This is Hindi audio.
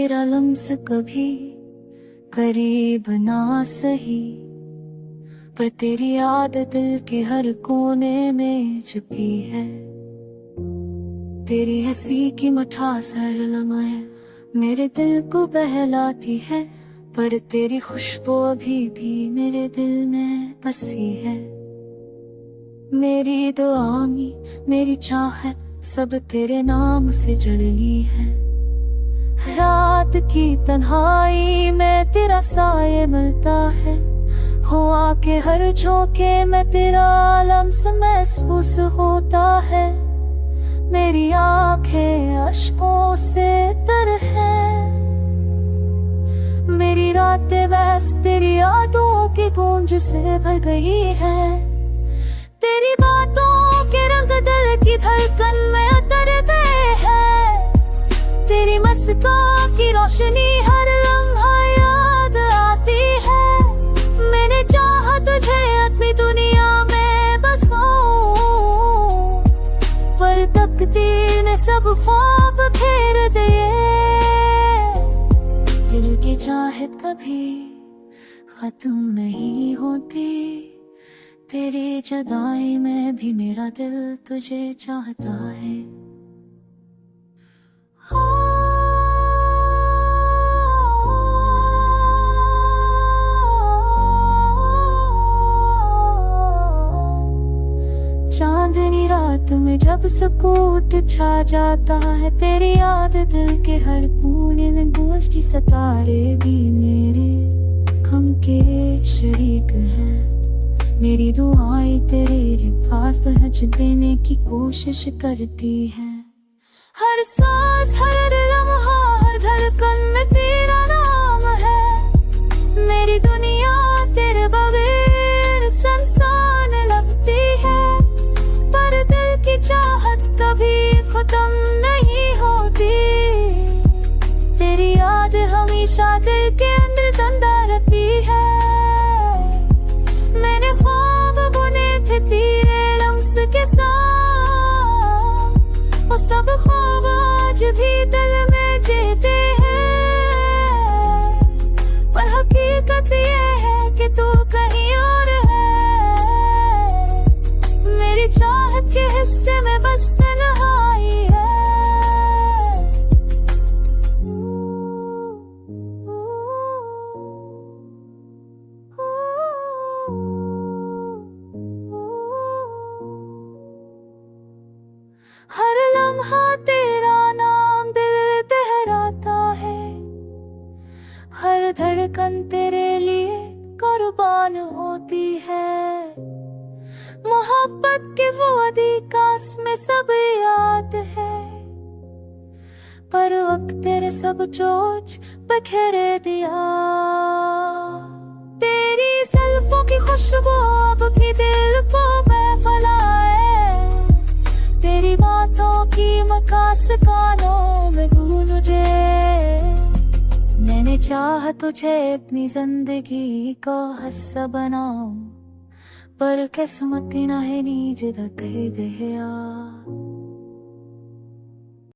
तेरा लम्स कभी करीब ना सही, पर तेरी याद दिल के हर कोने में छुपी है। तेरी हंसी की मिठास हर लम्हे मेरे दिल को बहलाती है, पर तेरी खुशबू अभी भी मेरे दिल में बसी है। मेरी दुआ में मेरी चाहत सब तेरे नाम से जुड़ी है। रात की तन्हाई में तेरा साये मिलता है, हो आके हर झोंके में तेरा लम्स महसूस होता है। मेरी आंखें अश्कों से तर है, मेरी रातें बस तेरी यादों की गूंज से भर गई है। तेरी बातों के रंग दिल की धड़कन में उतर गए हैं। तेरी मुस्कान की रोशनी हर लम्हा याद आती है। मैंने चाहा तुझे अपनी दुनिया में बसाऊं, पर तकदीर ने सब ख्वाब फेर दिए। दिल की चाहत कभी खत्म नहीं होती, तेरी जुदाई में भी मेरा दिल तुझे चाहता है। चांदनी रात में जब सुकून छा जाता है, तेरी याद दिल के हर कोने में गूंजती। सितारे भी मेरे गम के शरीक हैं। मेरी दुआएं तेरे पास पहुंच देने की कोशिश करती है। हर सांस हर लम्हा हर धड़कन में तेरा नाम है। मेरी दुनिया तेरे बगैर सुनसान लगती है, पर दिल की चाहत कभी खत्म नहीं होती। तेरी याद हमेशा दिल के अंदर जिंदा रहती है। मैंने ख्वाब बुने थे तेरे लम्स के साथ, वो सब ख्वाब आज भी दिल में जीते हैं। पर हकीकत ये है कि तू कहीं और है। मेरी चाहत के हिस्से में बस तन्हाई है। हर लम्हा तेरा नाम दिल तहराता है, हर धड़कन तेरे लिए कुर्बान होती है। मोहब्बत के वो अधिकास में सब याद है, पर वक्त तेरे सब जोश बखेरे दिया। तेरी जुल्फों की खुशबू अब भी दिल को बहलाए, तेरी बातों की मकास कानों में गूंजे। मैंने चाहा तुझे अपनी जिंदगी का हिस्सा बनाऊं, पर किस्मत ना है नीज धके दे।